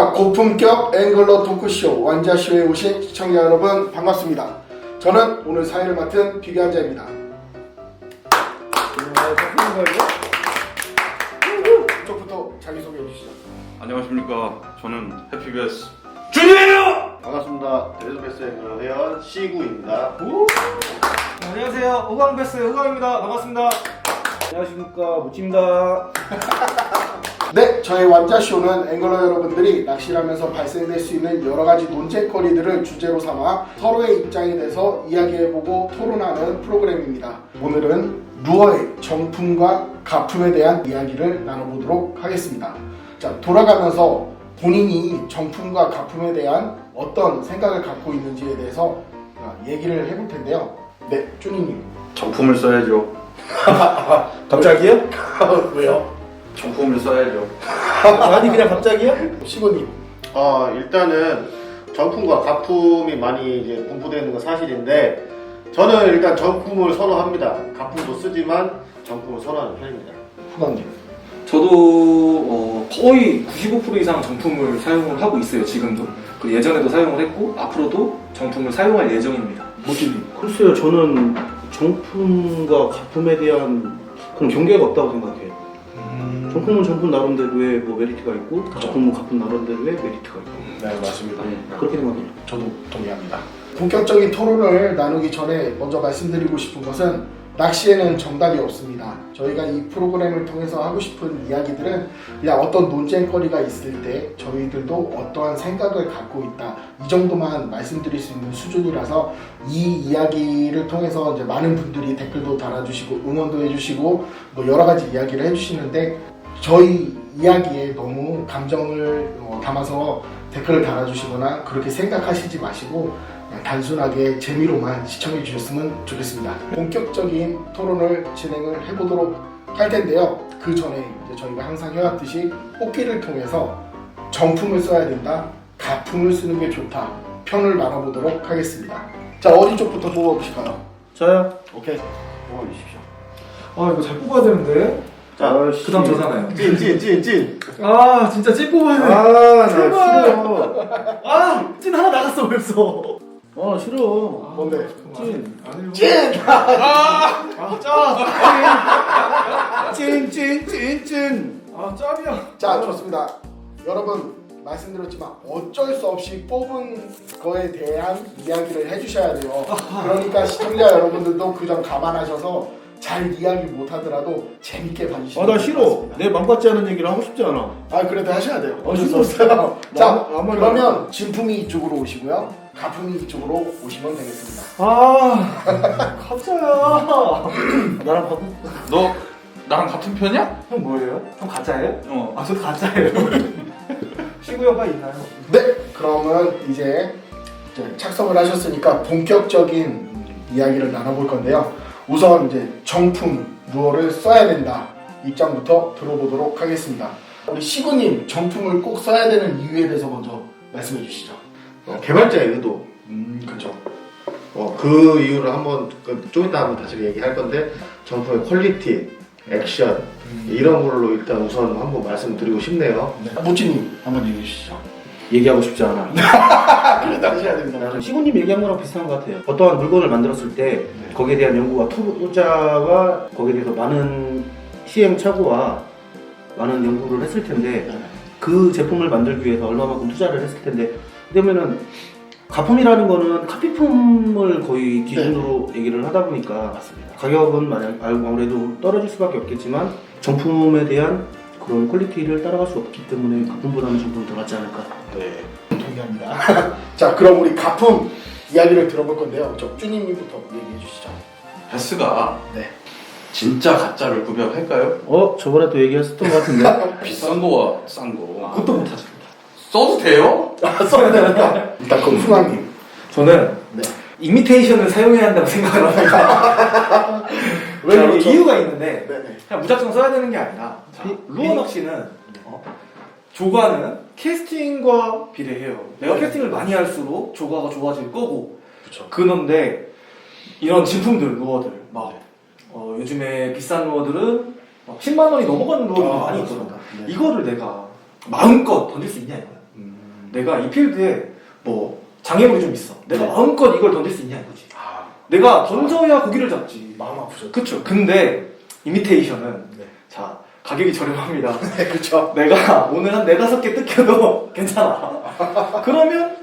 자, 고품격 앵글러 토크쇼 완자쇼에 오신 시청자 여러분 반갑습니다. 저는 오늘 사회를 맡은 비교환자입니다. 이쪽부터 자기소개해 주시죠. 안녕하십니까. 저는 해피베스 준이에요. 반갑습니다. 데레스베스 앵글러 회원 C9입니다. 안녕하세요. 우광베스 우광입니다. 반갑습니다. 안녕하십니까. 무치입니다. 네, 저희 완자쇼는 앵글러 여러분들이 낚시를 하면서 발생될 수 있는 여러가지 논쟁거리들을 주제로 삼아 서로의 입장에 대해서 이야기해보고 토론하는 프로그램입니다. 오늘은 루어의 정품과 가품에 대한 이야기를 나눠보도록 하겠습니다. 자, 돌아가면서 본인이 정품과 가품에 대한 어떤 생각을 갖고 있는지에 대해서 얘기를 해볼 텐데요. 네, 쭈니님. 정품을 써야죠. 갑자기요? 왜요? 정품을 써야죠. 아니 그냥 갑자기요? 시고님. 일단은 정품과 가품이 많이 이제 분포되는 건 사실인데 저는 일단 정품을 선호합니다. 가품도 쓰지만 정품을 선호하는 편입니다. 후광님. 저도 거의 95% 이상 정품을 사용을 하고 있어요. 지금도. 그 예전에도 사용을 했고 앞으로도 정품을 사용할 예정입니다. 모찌님. 글쎄요, 저는 정품과 가품에 대한 그런 경계가 없다고 생각해요. 정품은 정품 나름대로의 뭐 메리트가 있고, 가품은 가품 나름대로의 메리트가 있고. 네, 맞습니다. 그렇게 생각해요. 저도 동의합니다. 본격적인 토론을 나누기 전에 먼저 말씀드리고 싶은 것은 낚시에는 정답이 없습니다. 저희가 이 프로그램을 통해서 하고 싶은 이야기들은 그냥 어떤 논쟁거리가 있을 때 저희들도 어떠한 생각을 갖고 있다, 이 정도만 말씀드릴 수 있는 수준이라서 이 이야기를 통해서 이제 많은 분들이 댓글도 달아주시고 응원도 해주시고 뭐 여러 가지 이야기를 해주시는데 저희 이야기에 너무 감정을 담아서 댓글을 달아주시거나 그렇게 생각하시지 마시고 그냥 단순하게 재미로만 시청해 주셨으면 좋겠습니다. 본격적인 토론을 진행을 해보도록 할 텐데요. 그 전에 이제 저희가 항상 해왔듯이 뽑기를 통해서 정품을 써야 된다, 가품을 쓰는 게 좋다, 편을 나눠보도록 하겠습니다. 자, 어디 쪽부터 뽑아보실까요? 저요? 오케이, 뽑아주십시오. 아 이거 잘 뽑아야 되는데. 자, 그 다음 저잖아요. 찐. 아 진짜 찐 뽑아야 돼. 나 제발. 싫어. 아찐 하나 나갔어 벌써. 싫어. 뭔데? 찐. 찐! 찐. 아 짭이야. 자, 좋습니다. 여러분 말씀드렸지만 어쩔 수 없이 뽑은 거에 대한 이야기를 해주셔야 돼요. 그러니까 시청자 여러분들도 그 점 감안하셔서 잘 이야기 못하더라도 재밌게 봐주시면 나 될 것 싫어. 같습니다. 내 맘 같지 않은 얘기를 하고 싶지 않아. 아, 그래도 하셔야 돼요. 어쩔 수 싫어. 없어요. 자, 아무 말도 그러면 진품이 이쪽으로 오시고요, 가품이 이쪽으로 오시면 되겠습니다. 아 가짜야. 나랑 바꾸. 너 나랑 같은 편이야? 형 뭐예요? 형 가짜예요? 어. 아 저도 가짜예요. 시구형가 있나요? 네, 그러면 이제 착석을 하셨으니까 본격적인 이야기를 나눠볼 건데요. 우선 이제 정품 루어를 써야 된다 입장부터 들어보도록 하겠습니다. 우리 시구님, 정품을 꼭 써야 되는 이유에 대해서 먼저 말씀해 주시죠. 개발자의 의도. 그렇죠. 그 이유를 한번 좀 이따 한번 다시 얘기할 건데 정품의 퀄리티, 액션 이런 걸로 일단 우선 한번 말씀드리고 싶네요. 모찌님 한번 얘기해 주시죠. 얘기하고 싶지 않아. 그래도 하셔야 됩니다. 시구님 얘기한 거랑 비슷한 것 같아요. 어떠한 물건을 만들었을 때 거기에 대한 연구와 투자와 거기에 대해서 많은 시행착오와 많은 연구를 했을 텐데 그 제품을 만들기 위해서 얼마만큼 투자를 했을 텐데 그러면은 가품이라는 거는 카피품을 거의 기준으로 얘기를 하다 보니까 맞습니다. 가격은 아무래도 떨어질 수밖에 없겠지만 정품에 대한 그런 퀄리티를 따라갈 수 없기 때문에 가품보다는 정품이 더 낫지 않을까. 네, 동의합니다. 자, 그럼 우리 가품 이야기를 들어볼 건데요. 쭈님부터 얘기해 주시죠. 베스가 네. 진짜 가짜를 구별할까요? 저번에 또 얘기했었던 것 같은데. 비싼 거와 싼 거. 그것도 못하죠. 써도 돼요? 써야 되니까. 일단 그럼 후광님. 저는 네. 이미테이션을 사용해야 한다고 생각을 합니다. 왜 자, 그렇죠? 이유가 있는데 네네. 그냥 무작정 써야 되는 게 아니라 자, 루어 낚시는 조과는 캐스팅과 비례해요. 내가 캐스팅을 많이 할수록 조과가 좋아질 거고 그렇죠. 그런데 이런 진품들 루어들 막 요즘에 비싼 루어들은 10만 원이 넘어가는 루어들이 많이 있거든. 맞습니다. 네. 이거를 내가 마음껏 던질 수 있냐 이거야. 내가 이 필드에 뭐 장애물이 좀 있어. 내가 네. 마음껏 이걸 던질 수 있냐 이거지. 아, 내가 던져야 고기를 잡지. 마음 아프죠. 그쵸. 근데 이미테이션은 네. 자 가격이 저렴합니다. 네, 그렇죠. 내가 오늘 한 4-5개 뜯겨도 괜찮아. 그러면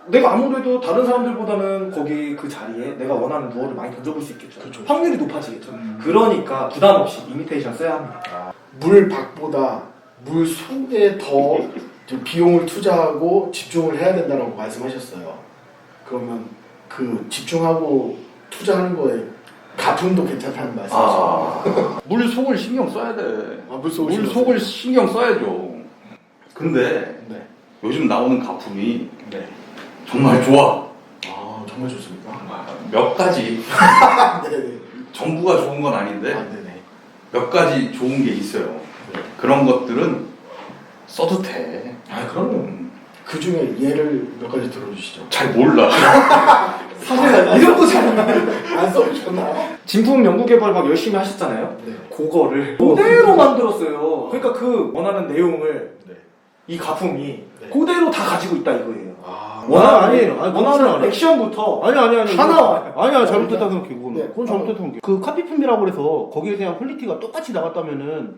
내가 아무래도 다른 사람들보다는 거기 그 자리에 내가 원하는 루어를 많이 던져볼 수 있겠죠. 그쵸. 확률이 높아지겠죠. 그러니까 부담 없이 이미테이션 써야 합니다. 물 밖보다 물 속에 더 좀 비용을 투자하고 집중을 해야 된다고 말씀하셨어요. 그러면 그 집중하고 투자하는 거에 가품도 괜찮다는 말씀이시죠? 물 속을 신경 써야 돼. 물 속을 물 신경 속을 신경 써야죠. 근데 네. 요즘 나오는 가품이 네. 정말 좋아. 아, 정말 좋습니까? 몇 가지 네네. 전부가 좋은 건 아닌데 아, 네네. 몇 가지 좋은 게 있어요. 그런 것들은 써도 돼. 아 그럼요. 그 중에 예를 몇 가지 들어주시죠. 잘 몰라. 사실 이런 거 잘. 안 써보셨나요? 진품 연구 개발 막 열심히 하셨잖아요. 네. 그거를 그대로 만들었어요. 그러니까 그 원하는 내용을 네. 이 가품이 네. 그대로 다 가지고 있다 이거예요. 아, 아니에요. 아니, 그렇진 원하는 않아요. 액션부터 아니 다 나와요. 아니야 잘못됐다 생각해 그거는. 네. 그건 잘못됐다 생각해. 그 카피품이라고 그래서 거기에 대한 퀄리티가 똑같이 나갔다면은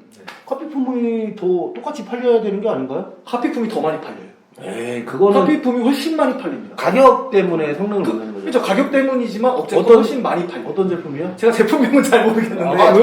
카피품이 더 똑같이 팔려야 되는 게 아닌가요? 카피품이 더 많이 팔려요. 에이 그거는 카피품이 훨씬 많이 팔립니다. 가격 때문에 성능을 못내는 거죠. 그렇죠. 가격 때문이지만 어쨌든 어떤- 훨씬 많이 팔려. 어떤 제품이요? 제가 제품명은 잘 모르겠는데. 아,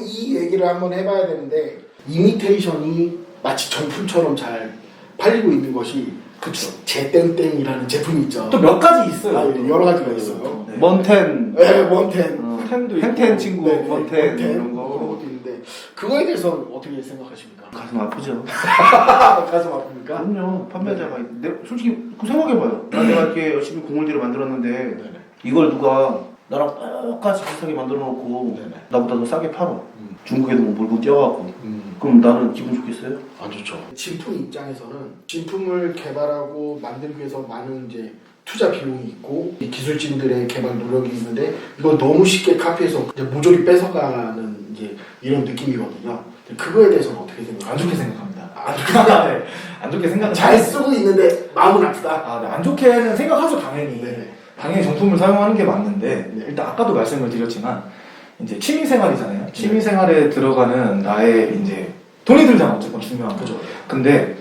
이 얘기를 한번 해봐야 되는데 이미테이션이 마치 정품처럼 잘 팔리고 있는 것이 그쵸. 제땡땡이라는 제품이 있죠. 또 몇 가지 있어요. 아, 여러 가지가 있어요. 네. 먼텐, 네, 원텐. 텐도 있고. 텐텐 친구, 네, 먼텐 원텐 이런 그런 거. 것도 있는데 그거에 대해서 어떻게 생각하십니까? 가슴 아프죠. 가슴 아픕니까? 그럼요. 판매자가 내 솔직히 그 생각해봐요. 내가 이렇게 열심히 공을들여 만들었는데 네네. 이걸 누가 나랑 똑같이 비슷하게 만들어 놓고 네네. 나보다 더 싸게 팔어. 중국에도 뭐 물고 뛰어갖고. 음. 그럼 나는 기분 좋겠어요? 안 좋죠. 진품 입장에서는 진품을 개발하고 만들기 위해서 많은 이제 투자 비용이 있고 이 기술진들의 개발 노력이 있는데 이걸 너무 쉽게 카피해서 이제 모조리 뺏어가는 이제 이런 느낌이거든요. 그거에 대해서는 어떻게 생각하세요? 안 좋게 생각합니다. 안 좋게 네. 안 좋게 생각. 잘 쓰고 있는데 마음은 아프다. 아, 네. 안 좋게는 생각하죠 당연히. 네. 당연히 정품을 사용하는 게 맞는데 네. 일단 아까도 말씀을 드렸지만 이제 취미생활이잖아요. 취미생활에 들어가는 나의 이제 돈이 들잖아 어쨌건 중요한 거죠. 그죠. 근데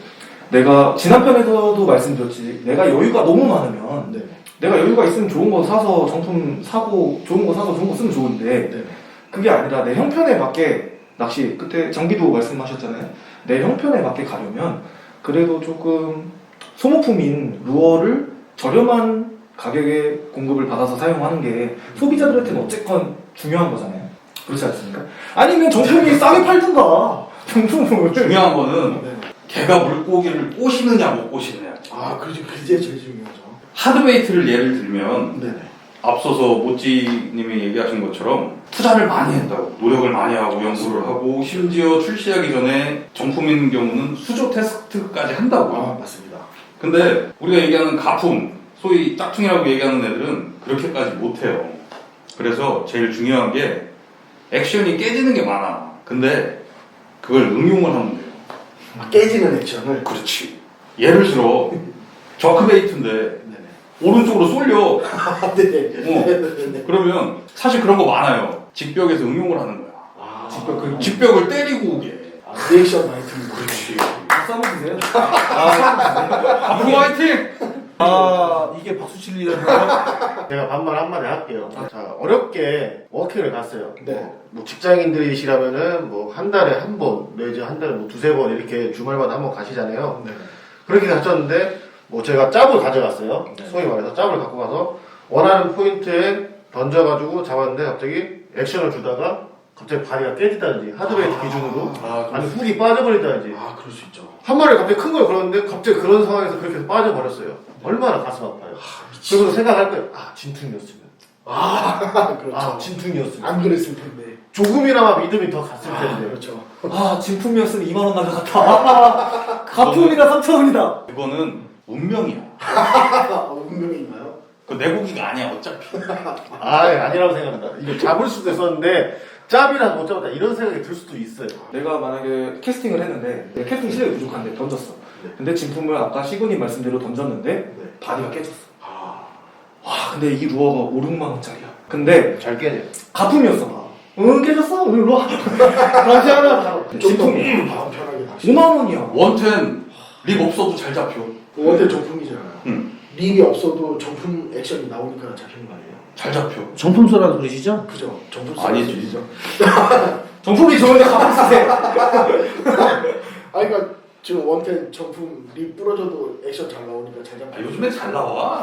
내가 지난 편에서도 말씀드렸지 내가 여유가 너무 많으면 네. 내가 여유가 있으면 좋은 거 사서 정품 사고 좋은 거 사서 좋은 거 쓰면 좋은데 네. 그게 아니라 내 형편에 맞게 낚시 그때 장비도 말씀하셨잖아요. 내 형편에 맞게 가려면 그래도 조금 소모품인 루어를 저렴한 가격에 공급을 받아서 사용하는 게 소비자들한테는 어쨌건 중요한 거잖아요. 그렇지 않습니까? 아니면 정품이 싸게 팔든가 정품을. 중요한 거는 네. 걔가 물고기를 꼬시느냐 못 꼬시느냐. 아, 그게 제일 중요하죠. 하드웨이트를 예를 들면 네네. 앞서서 모찌님이 얘기하신 것처럼 투자를 많이 했다고 노력을 많이 하고 연구를 하고 심지어 출시하기 전에 정품인 경우는 수조 테스트까지 한다고. 아, 맞습니다. 근데 우리가 얘기하는 가품, 소위 짝퉁이라고 얘기하는 애들은 그렇게까지 못해요. 그래서 제일 중요한 게 액션이 깨지는 게 많아. 근데 그걸 응용을 하면 돼요. 깨지는 액션을. 그렇지. 예를 들어 저크베이트인데 네네. 오른쪽으로 쏠려. 아, 네네. 네네. 그러면 사실 그런 거 많아요. 직벽에서 응용을 하는 거야. 아, 직벽을 때리고 오게. 리액션 많이 듣는 거. 그렇지. 박수 한번 주세요. 앞으로 화이팅! 아 이게 박수 칠 일이었나? 제가 반말 한마디 할게요. 자, 어렵게 워킹을 갔어요. 네. 뭐 직장인들이시라면은 뭐 한 달에 한 번, 내지 한 달에 뭐 두세 번 이렇게 주말마다 한 번 가시잖아요. 네. 그렇게 가셨는데 뭐 제가 짭을 가져갔어요. 네. 소위 말해서 짭을 갖고 가서 원하는 포인트에 던져가지고 잡았는데 갑자기 액션을 주다가 갑자기 바디가 깨지다든지 하드웨이트 기준으로 아니 훅이 빠져버리다든지 아, 그럴 수 있죠. 한 마리 갑자기 큰 걸 걸었는데 갑자기 그런 상황에서 그렇게 해서 빠져버렸어요. 얼마나 가슴 아파요. 그래서 생각할 거예요. 아 진퉁이었으면. 아, 그렇죠. 아 진퉁이었으면. 안 그랬을 텐데. 조금이나마 믿음이 더 갔을 텐데. 그렇죠. 아 진품이었으면 2만 원 날라갔다. 가품이다 3,000원이다. 그거는 운명이야. 운명인가요? 그 내 고기가 아니야 어차피. 아 아니라고 생각합니다. 이거 잡을 수도 있었는데 짭이라 못 잡았다 이런 생각이 들 수도 있어요. 내가 만약에 캐스팅을 했는데 내 캐스팅 실력이 부족한데 던졌어. 근데 진품을 아까 시군이 말씀대로 던졌는데 바디가 깨졌어. 와 근데 이 루어가 5, 6만 원짜리야. 근데 잘 깨네. 가품이었어. 응 깨졌어? 오늘 루어 다시 하나 진품이 마음 편하게 낚시. 5만 원이야. 원텐 립 없어도 잘 잡혀. 원대 정품이잖아요. 응. 립이 없어도 정품 액션이 나오니까 잡히는 거 아니에요? 잘 잡혀. 정품 써라는 소리시죠? 그죠? 정품 아니지. 쓰죠. 정품이 좋은데 가품 쓰세요. 아 그러니까 지금 원텐 정품 립 부러져도 액션 잘 나오니까 잘 아, 잡혀. 요즘에 잘 나와.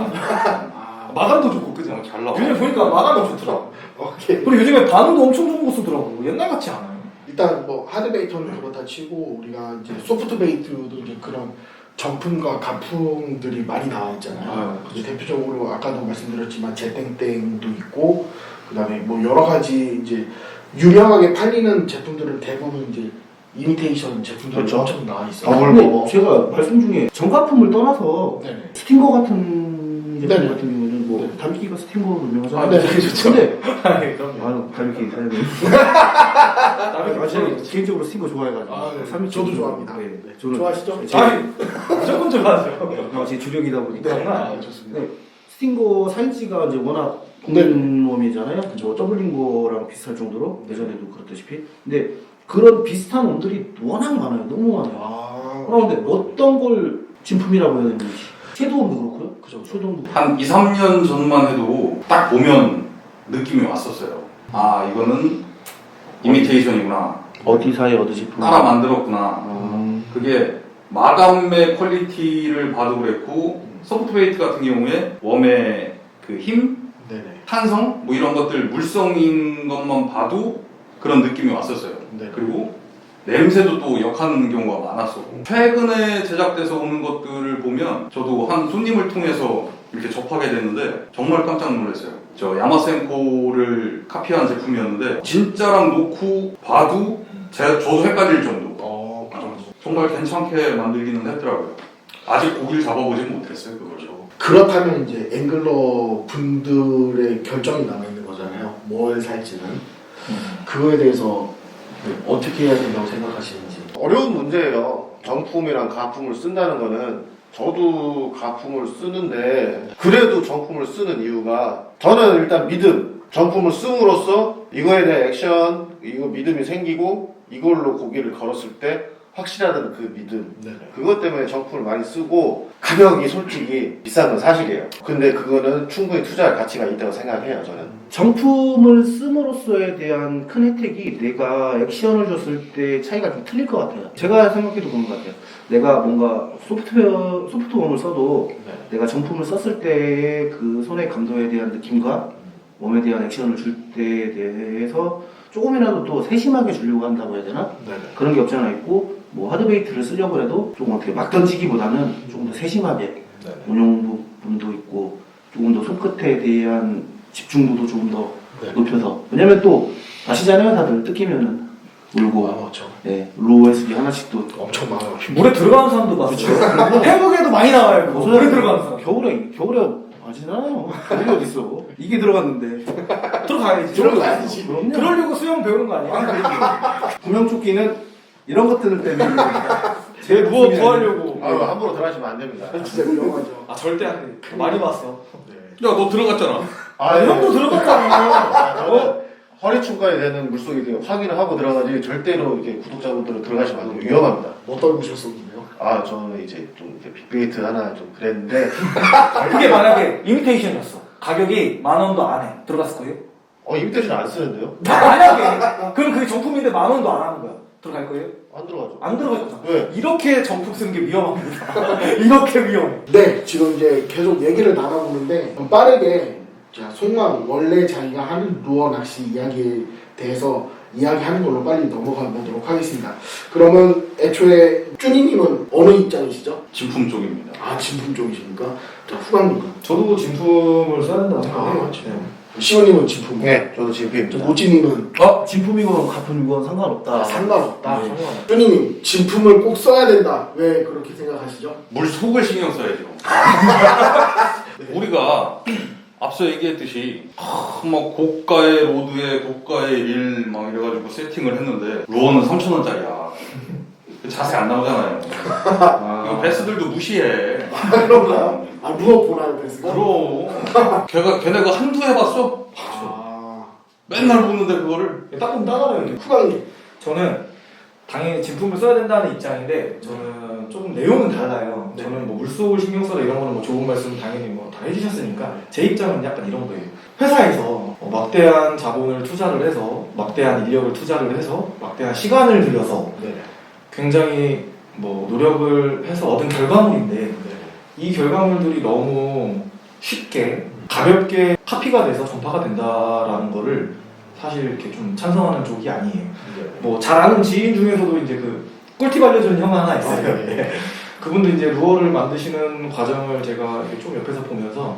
마감도 좋고 그죠? 잘 나와. 요즘 보니까 마감이 좋더라. 오케이. 그리고 요즘에 반응도 엄청 좋은 거 쓰더라고. 옛날 같지 않아요. 일단 뭐 하드 베이터는 그렇다 치고 우리가 이제 소프트 베이트도 이제 그런 정품과 가품들이 많이 나와 있잖아요. 이제 대표적으로 아까도 말씀드렸지만 제땡땡도 있고 그다음에 뭐 여러 가지 이제 유명하게 팔리는 제품들은 대부분 이제 이미테이션 제품들이 그렇죠. 엄청 나와 있어요. 더블 근데 제가 말씀 중에 정가품을 떠나서 네네. 스팅거 같은 제품 네네. 같은 경우는 뭐 네. 달미키가 스팅거로 유명하잖아요. 아, 네, 그렇죠. 근데 아니 그럼요. 아유 달미키 사장님. 나는 제가 개인적으로 스팅거 좋아해가지고. 아, 네. 삼미키 저도 좋아합니다. 네, 저는 좋아하시죠? 아니 무조건 좋아하죠. 제 주력이다 보니까. 아, 좋습니다. 네, 스팅거 사이즈가 이제 워낙 공룡웜이잖아요. 저 더블링거랑 비슷할 정도로 예전에도 그렇다시피. 근데 그런 비슷한 웜들이 워낙 많아요. 너무 많아요. 아, 그런데 어떤 걸 진품이라고 해야 되는지 섀도우도 그렇고요. 그죠. 섀도우도 한 2, 3년 전만 해도 딱 보면 느낌이 왔었어요. 아, 이거는 이미테이션이구나. 어디사의 어디 제품. 따라 만들었구나. 그게 마감의 퀄리티를 봐도 그랬고, 소프트웨이트 같은 경우에 웜의 그 힘, 네네. 탄성, 뭐 이런 것들 물성인 것만 봐도 그런 느낌이 왔었어요. 네. 그리고 냄새도 또 역하는 경우가 많았었고, 최근에 제작돼서 오는 것들을 보면 저도 한 손님을 통해서 이렇게 접하게 됐는데 정말 깜짝 놀랐어요. 저 야마센코를 카피한 제품이었는데 진짜랑 놓고 봐도 저도 헷갈릴 정도. 그 정도. 정말 괜찮게 만들기는 했더라고요. 아직 고기를 잡아보진 못했어요, 그걸로. 그렇다면 이제 앵글러 분들의 결정이 남아 있는 거잖아요. 뭘 살지는. 그거에 대해서 어떻게 해야 된다고 생각하시는지. 어려운 문제예요. 정품이랑 가품을 쓴다는 거는 저도 가품을 쓰는데 그래도 정품을 쓰는 이유가 저는 일단 믿음. 정품을 씀으로써 이거에 대한 액션, 이거 믿음이 생기고 이걸로 고기를 걸었을 때 확실하다는 그 믿음. 네네. 그것 때문에 정품을 많이 쓰고 가격이 솔직히 비싼 건 사실이에요. 근데 그거는 충분히 투자할 가치가 있다고 생각해요, 저는. 정품을 씀으로써에 대한 큰 혜택이 내가 액션을 줬을 때 차이가 좀 틀릴 것 같아요. 제가 생각해도 그런 것 같아요. 내가 뭔가 소프트웜을 써도 내가 정품을 썼을 때의 그 손의 감도에 대한 느낌과 웜에 대한 액션을 줄 때에 대해서 조금이라도 또 세심하게 주려고 한다고 해야 되나? 네네. 그런 게 없지 않아 있고 뭐 하드베이트를 쓰려고 해도 조금 어떻게 막 던지기보다는 조금 더 세심하게 네네. 운용 부분도 있고 조금 더 손끝에 대한 집중도도 조금 더 네. 높여서 왜냐면 또 아시잖아요 다들 뜯기면은 울고 그렇죠. 네, 로에스기 하나씩 또 엄청 많아요. 물에 들어가는 사람도 봤어요. 태국에도 많이 나와요. 그거. 물에 들어가는 사람. 겨울에 아시잖아요 겨울이 어딨어 이게 들어갔는데 들어가야지. 들어가야지. 그럼요 그러려고 수영 배우는 거 아니야? 구명조끼는 이런 것들 때문에 제 누워 구하려고. 함부로 들어가시면 안 됩니다. 진짜 위험하죠. 아 절대 안 돼. 많이 봤어. 네. 야, 너 들어갔잖아. 형도 들어갔잖아. 저는 허리춤까지 되는 물속에 이렇게 확인을 하고 들어가지 절대로 이렇게 구독자분들은 들어가시면 안 돼요. 위험합니다. 뭐 떨구셨었는데요? 저는 이제 좀 이렇게 빅베이트 하나 좀 그랬는데 그게 만약에 이미테이션이었어. 가격이 10,000원도 안 해. 들어갔을 거예요? 이미테이션 안 쓰는데요? 만약에 그럼 그게 정품인데 10,000원도 안 하는 거야. 들어갈 거예요? 안 들어가죠. 안 들어갈 거잖아. 왜? 이렇게 정품 쓰는 게 위험합니다. 이렇게 위험해. 네, 지금 이제 계속 얘기를 나눠보는데 좀 빠르게 자, 송만 원래 자기가 하는 루어 낚시 이야기에 대해서 이야기하는 걸로 빨리 넘어가 보도록 하겠습니다. 그러면 애초에 쭈니님은 어느 입장이시죠? 진품 쪽입니다. 아, 진품 쪽이십니까? 자, 후광님은? 저도 진품을 써야 된다고 생각해요. 시원님은 진품. 네, 저도 진품입니다. 모찌님은 진품이건 가품이건 상관없다 상관없다. 네. 쭈니님, 진품을 꼭 써야 된다. 왜 그렇게 생각하시죠? 물 속을 신경 써야죠. 우리가 앞서 얘기했듯이 막 고가의 로드에 고가의 릴 막 이래가지고 세팅을 했는데 루어는 3,000원짜리야. 자세 안 나오잖아요. 그 베스들도 무시해. 그런가요? 루어 보나요, 베스가? 그럼 걔네가 한두 해봤어? 맨날 보는데 그거를. 딱 보면 따가워요. 후광님. 저는 당연히 진품을 써야 된다는 입장인데 저는 조금 내용은 달라요. 네. 저는 뭐 물속을 신경 써라 이런 거는 뭐 좋은 말씀 당연히 뭐 다 해주셨으니까 제 입장은 약간 이런 거예요. 회사에서 막대한 자본을 투자를 해서 막대한 인력을 투자를 해서 막대한 시간을 들여서 네. 굉장히 뭐 노력을 해서 얻은 결과물인데 이 결과물들이 너무 쉽게 가볍게 카피가 돼서 전파가 된다라는 거를 사실 이렇게 좀 찬성하는 쪽이 아니에요. 뭐 잘 아는 지인 중에서도 이제 그 꿀팁 알려주는 형 하나 있어요. 그분도 이제 루어를 만드시는 과정을 제가 이렇게 좀 옆에서 보면서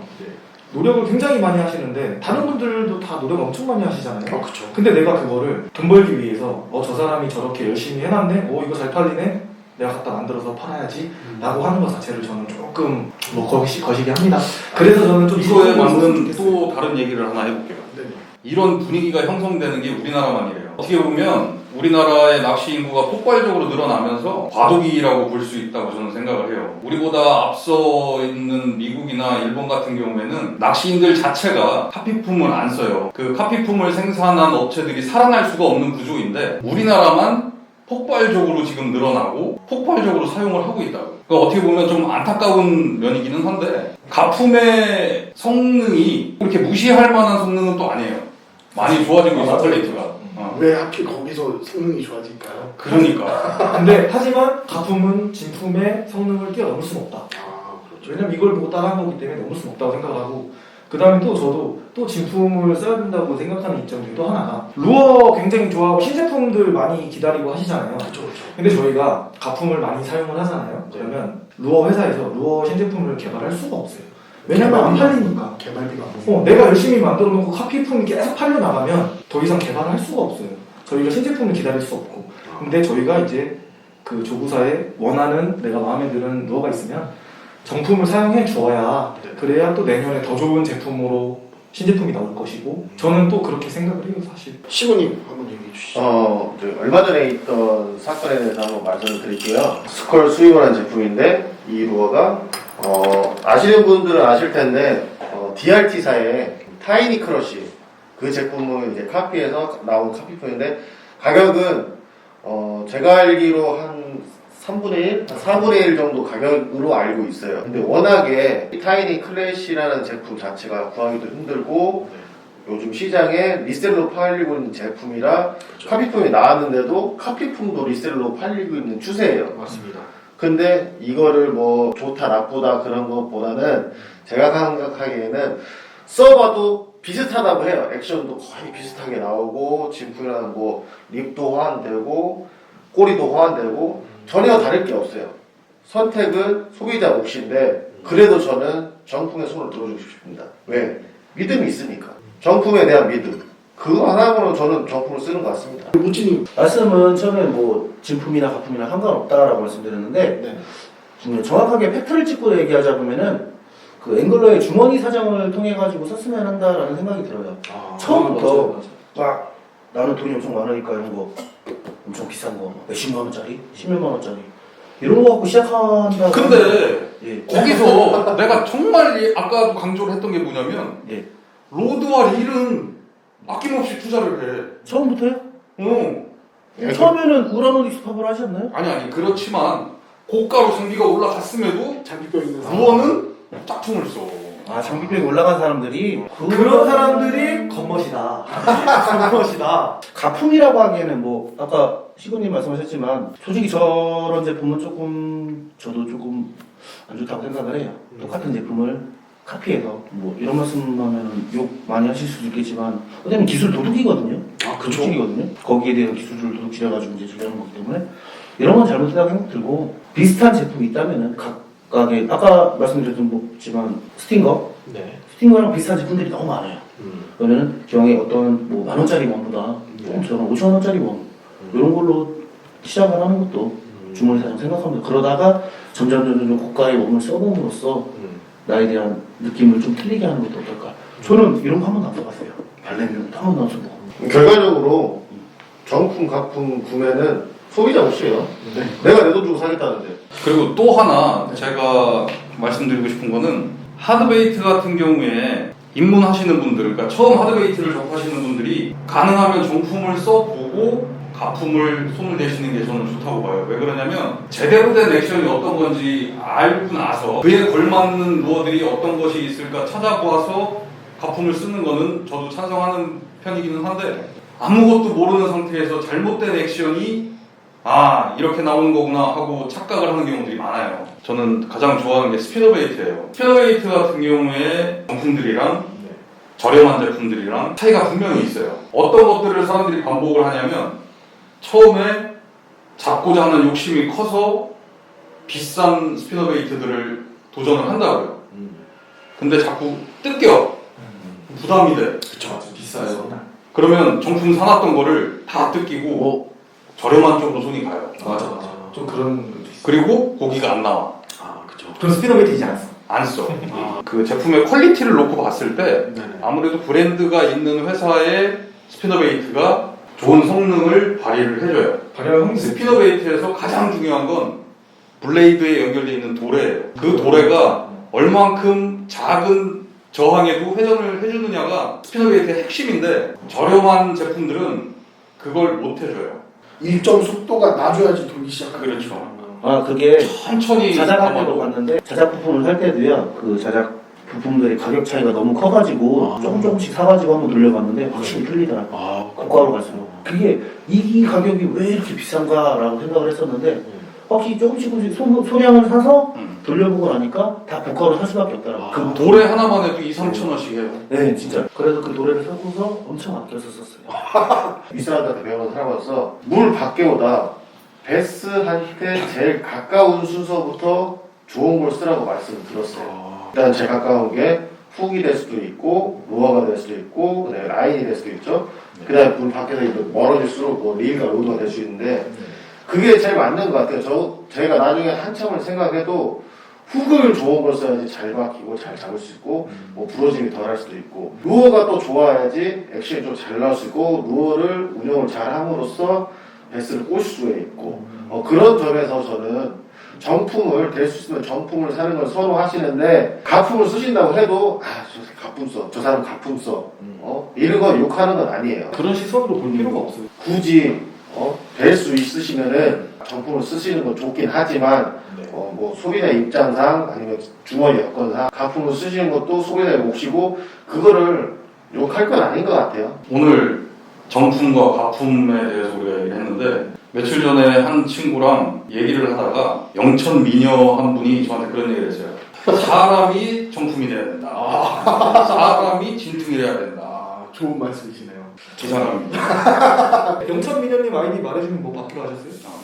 노력을 굉장히 많이 하시는데 다른 분들도 다 노력 엄청 많이 하시잖아요. 그쵸. 근데 내가 그거를 돈 벌기 위해서 저 사람이 저렇게 열심히 해놨네? 이거 잘 팔리네? 내가 갖다 만들어서 팔아야지 라고 하는 것 자체를 저는 조금 뭐 거시기 합니다. 그래서 저는 좀 이거에 맞는 좋겠어요. 또 다른 얘기를 하나 해볼게요. 네. 이런 분위기가 형성되는 게 우리나라만이래요. 어떻게 보면 우리나라의 낚시 인구가 폭발적으로 늘어나면서 과도기라고 볼 수 있다고 저는 생각을 해요. 우리보다 앞서 있는 미국이나 일본 같은 경우에는 낚시인들 자체가 카피품을 안 써요. 그 카피품을 생산한 업체들이 살아날 수가 없는 구조인데 우리나라만 폭발적으로 지금 늘어나고 폭발적으로 사용을 하고 있다고. 그러니까 어떻게 보면 좀 안타까운 면이기는 한데 가품의 성능이 그렇게 무시할 만한 성능은 또 아니에요. 많이 좋아지고 있어, 퀄리티가. 왜 하필 거기서 성능이 좋아질까요? 그러니까. 근데 하지만 가품은 진품의 성능을 뛰어넘을 수는 없다. 그렇죠. 왜냐면 이걸 보고 따라한 거기 때문에 넘을 수는 없다고 생각하고 그 다음에 또 저도 또 진품을 써야 된다고 생각하는 입장 중에 또 하나가 루어 굉장히 좋아하고 신제품들 많이 기다리고 하시잖아요. 그렇죠. 근데 저희가 가품을 많이 사용을 하잖아요. 그러면 루어 회사에서 루어 신제품을 개발할 수가 없어요. 왜냐면 안 팔리니까. 개발비가 안 내가 열심히 만들어 놓고 카피품이 계속 팔려 나가면 더 이상 개발을 할 수가 없어요. 저희가 신제품을 기다릴 수 없고. 근데 저희가 이제 그 조구사에 원하는 내가 마음에 드는 루어가 있으면 정품을 사용해 주어야 그래야 또 내년에 더 좋은 제품으로 신제품이 나올 것이고 저는 또 그렇게 생각을 해요 사실. 시구님 한번 얘기해 주시죠. 얼마 전에 있던 사건에 대해서 한번 말씀을 드릴게요. 스컬 수입을 제품인데 이 루어가 아시는 분들은 아실 텐데 DRT사의 타이니 크러쉬 그 제품을 이제 카피해서 나온 카피품인데 가격은 제가 알기로 한 3분의 1? 4분의 1 정도 가격으로 알고 있어요. 근데 워낙에 타이니 클래시라는 제품 자체가 구하기도 힘들고 요즘 시장에 리셀로 팔리고 있는 제품이라 카피품이 나왔는데도 카피품도 리셀로 팔리고 있는 추세예요. 맞습니다. 근데 이거를 뭐 좋다 나쁘다 그런 것보다는 제가 생각하기에는 써봐도 비슷하다고 해요. 액션도 거의 비슷하게 나오고 진품이랑 뭐 립도 호환되고 꼬리도 호환되고 전혀 다를 게 없어요. 선택은 소비자 몫인데 그래도 저는 정품에 손을 들어주고 싶습니다. 왜? 믿음이 있으니까. 정품에 대한 믿음. 그거 하나로 저는 정품을 쓰는 것 같습니다. 모찌님. 말씀은 처음에 뭐 진품이나 가품이나 상관없다라고 말씀드렸는데 정확하게 팩트를 찍고 얘기하자 보면은 그 앵글러의 주머니 사정을 통해 가지고 썼으면 한다라는 생각이 들어요. 처음부터 막 나는 돈이 엄청 많으니까 이런 거 엄청 비싼 거 몇십만 원짜리, 10몇만 원짜리 이런 거 갖고 시작한다. 근데 거기서 내가 정말 아까도 강조를 했던 게 뭐냐면 로드와 릴은 아낌없이 투자를 해. 처음부터요? 처음에는 우라노닉스 팝을 하셨나요? 아니 그렇지만 고가로 장비가 올라갔음에도 장비병 있는 사람. 루어는 짝퉁을 써. 장비병이 올라간 사람들이 그런 사람들이 겉멋이다. 겉멋이다. 가품이라고 하기에는 뭐 아까 시구님 말씀하셨지만 솔직히 저런 제품은 저도 조금 안 좋다고 생각을 해요. 똑같은 제품을 카피해서 뭐 이런 말씀하면 욕 많이 하실 수도 있겠지만 어쩌면 기술 도둑이거든요. 그쵸. 도둑이거든요. 거기에 대한 기술을 도둑질해가지고 이제 저기하는 거기 때문에 이런 건 잘못했다고 생각 들고 비슷한 제품이 있다면은 각각의 아까 말씀드렸지만 스팅거랑 비슷한 제품들이 너무 많아요. 그러면은 경에 어떤 뭐 10,000원짜리 원보다 저는 5,000원짜리 원 이런 걸로 시작을 하는 것도 주머니 사정 생각합니다. 그러다가 점점 고가의 원을 써봄으로써 나에 대한 느낌을 좀 틀리게 하는 것도 어떨까? 저는 이런 거 한 번도 안 써봤어요. 발레미는 한 번도 안 써보고. 결과적으로 정품, 가품 구매는 소비자 몫이에요. 네. 내가 내 돈 주고 사겠다는데. 그리고 또 하나 제가 말씀드리고 싶은 거는 하드베이트 같은 경우에 입문하시는 분들, 그러니까 처음 하드베이트를 접하시는 분들이 가능하면 정품을 써보고 가품을 손을 대시는 게 저는 좋다고 봐요. 왜 그러냐면 제대로 된 액션이 어떤 건지 알고 나서 그에 걸맞는 루어들이 어떤 것이 있을까 찾아보아서 가품을 쓰는 거는 저도 찬성하는 편이기는 한데 아무것도 모르는 상태에서 잘못된 액션이 이렇게 나오는 거구나 하고 착각을 하는 경우들이 많아요. 저는 가장 좋아하는 게 스피너베이트예요. 스피너베이트 같은 경우에 정품들이랑 저렴한 제품들이랑 차이가 분명히 있어요. 어떤 것들을 사람들이 반복을 하냐면 처음에 잡고자 하는 욕심이 커서 비싼 스피너베이트들을 도전을 한다고요. 근데 자꾸 뜯겨. 부담이 돼. 그쵸. 비싸요. 그러면 정품 사놨던 거를 다 뜯기고 저렴한 쪽으로 손이 가요. 맞아. 좀 그런 것도 있어. 그리고 고기가 안 나와. 그쵸. 그럼 스피너베이트 이제 안 써. 안 써. 그 제품의 퀄리티를 놓고 봤을 때 네네. 아무래도 브랜드가 있는 회사의 스피너베이트가 좋은 성능을 발휘를 해줘요. 발열 확률이 스피너베이트에서 가장 중요한 건 블레이드에 연결되어 있는 도래예요. 그 도래가 얼만큼 작은 저항에도 회전을 해주느냐가 스피너베이트의 핵심인데 저렴한 제품들은 그걸 못 해줘요. 일정 속도가 나줘야지 돌기 시작하는 그렇죠. 그게 천천히 자작할 때도 감아도 봤는데 자작 부품을 살 때도요. 그 자작 부품들의 가격 차이가 너무 커가지고 조금씩 사가지고 한번 돌려봤는데 확실히 틀리더라고요. 고가로 갈수록 그게 이 가격이 왜 이렇게 비싼가라고 생각을 했었는데 확실히 조금씩 소량을 사서 돌려보고 나니까 다 고가로 살 수밖에 없더라고요. 그 도래 하나만 해도 2-3천 원씩 해요. 네, 진짜. 그래서 그 노래를 사고서 엄청 아껴서 썼어요. 윗사람들한테 배우는 사람으로서 물 밖에보다 베스 한테 제일 가까운 순서부터 좋은 걸 쓰라고 말씀을 들었어요. 일단 제일 가까운 게 훅이 될 수도 있고 로어가 될 수도 있고 그다음에 라인이 될 수도 있죠. 그다음에 물 밖에서 멀어질수록 뭐 릴과 로드가 될 수 있는데 그게 제일 맞는 것 같아요. 제가 나중에 한참을 생각해도 훅을 좋은 걸 써야지 잘 박히고 잘 잡을 수 있고 뭐 부러짐이 덜 할 수도 있고 루어가 또 좋아야지 액션이 좀 잘 나올 수 있고 루어를 운영을 잘 함으로써 베스를 꼬실 수가 있고 그런 점에서 저는 정품을 될 수 있으면 정품을 사는 걸 선호하시는데 가품을 쓰신다고 해도 저 가품 써, 저 사람 가품 써 이런 거 욕하는 건 아니에요. 그런 시선으로 볼 필요가 없어요. 굳이 될 수 있으시면은 정품을 쓰시는 건 좋긴 하지만 뭐 소비자 입장상 아니면 주머니 여건상 가품을 쓰시는 것도 소비자의 몫이고 그거를 욕할 건 아닌 것 같아요. 오늘 정품과 가품에 대해서 우리가 얘기를 했는데 며칠 전에 한 친구랑 얘기를 하다가 영천 미녀 한 분이 저한테 그런 얘기를 했어요. 사람이 정품이 돼야 된다. 사람이 진퉁이 돼야 된다. 좋은 말씀이시네요. 그 사람입니다. 영천미녀님 아이디 말해주면 뭐 받기로 하셨어요?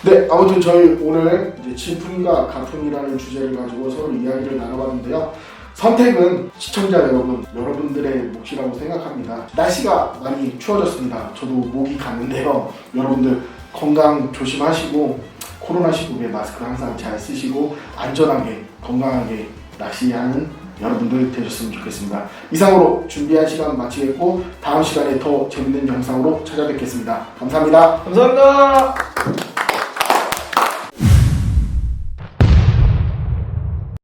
네, 아무튼 저희 오늘 이제 진품과 가품이라는 주제를 가지고 서로 이야기를 나눠봤는데요. 선택은 시청자 여러분들의 몫이라고 생각합니다. 날씨가 많이 추워졌습니다. 저도 목이 갔는데요. 여러분들 건강 조심하시고 코로나 시국에 마스크 항상 잘 쓰시고 안전하게 건강하게 낚시하는 여러분들 되셨으면 좋겠습니다. 이상으로 준비한 시간 마치겠고 다음 시간에 더 재밌는 영상으로 찾아뵙겠습니다. 감사합니다. 감사합니다.